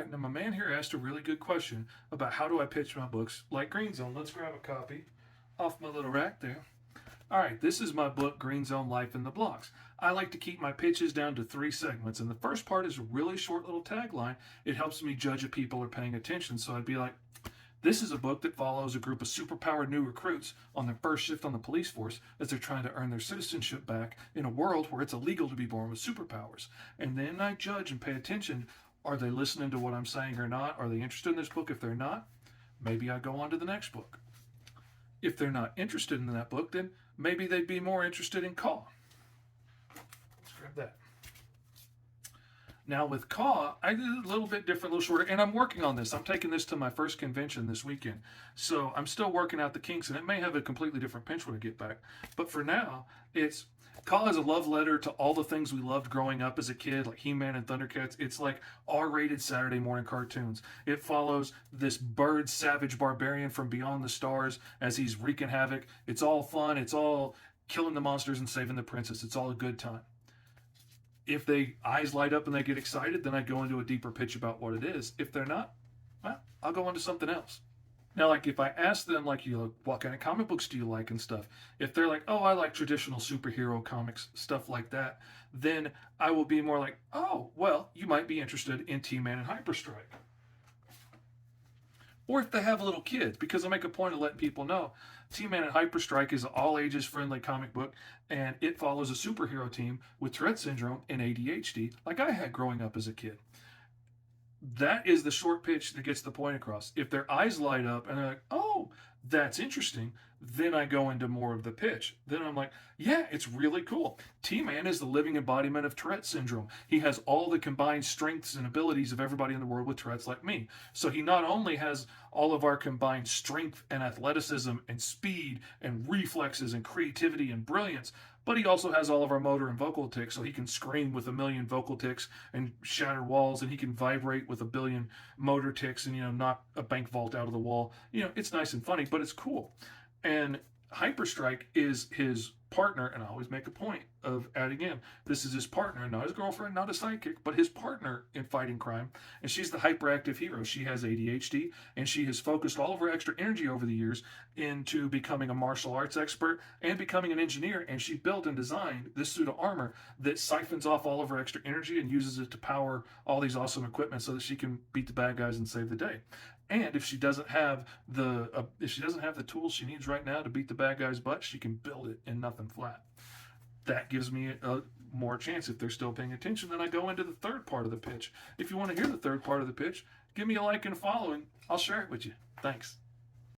All right, now my man here asked a really good question about how do I pitch my books like Green Zone. Let's grab a copy off my little rack there. All right, this is my book, Green Zone Life in the Blocks. I like to keep my pitches down to 3 segments, and the first part is a really short little tagline. It helps me judge if people are paying attention. So I'd be like, this is a book that follows a group of superpowered new recruits on their first shift on the police force as they're trying to earn their citizenship back in a world where it's illegal to be born with superpowers. And then I judge and pay attention. Are they listening to what I'm saying or not? Are they interested in this book? If they're not, maybe I go on to the next book. If they're not interested in that book, then maybe they'd be more interested in Caw. Let's grab that. Now with Caw, I did it a little bit different, a little shorter, and I'm working on this. I'm taking this to my first convention this weekend. So I'm still working out the kinks, and it may have a completely different pinch when I get back. But for now, it's Caw is a love letter to all the things we loved growing up as a kid, like He-Man and Thundercats. It's like R-rated Saturday morning cartoons. It follows this bird savage barbarian from beyond the stars as he's wreaking havoc. It's all fun. It's all killing the monsters and saving the princess. It's all a good time. If they eyes light up and they get excited, then I go into a deeper pitch about what it is. If they're not, well, I'll go into something else. Now, like if I ask them, like, what kind of comic books do you like and stuff? If they're like, oh, I like traditional superhero comics, stuff like that, then I will be more like, oh, well, you might be interested in T-Man and Hyperstrike. Or if they have little kids, because I make a point of letting people know T-Man and Hyperstrike is an all-ages friendly comic book, and it follows a superhero team with Tourette syndrome and ADHD, like I had growing up as a kid. That is the short pitch that gets the point across. If their eyes light up and they're like, oh, that's interesting, then I go into more of the pitch. Then I'm like, yeah, it's really cool. T-Man is the living embodiment of Tourette syndrome. He has all the combined strengths and abilities of everybody in the world with Tourette's like me. So he not only has all of our combined strength and athleticism and speed and reflexes and creativity and brilliance, but he also has all of our motor and vocal tics, so he can scream with 1,000,000 vocal tics and shatter walls, and he can vibrate with 1,000,000,000 motor tics and, knock a bank vault out of the wall. It's nice and funny, but it's cool. And Hyperstrike is his partner, and I always make a point of adding in, this is his partner, not his girlfriend, not a sidekick, but his partner in fighting crime. And she's the hyperactive hero. She has ADHD, and she has focused all of her extra energy over the years into becoming a martial arts expert and becoming an engineer. And she built and designed this suit of armor that siphons off all of her extra energy and uses it to power all these awesome equipment so that she can beat the bad guys and save the day. And if she doesn't have the tools she needs right now to beat the bad guy's butt, she can build it in nothing flat. That gives me a more chance. If they're still paying attention, then I go into the third part of the pitch. If you want to hear the third part of the pitch, give me a like and a follow, and I'll share it with you. Thanks.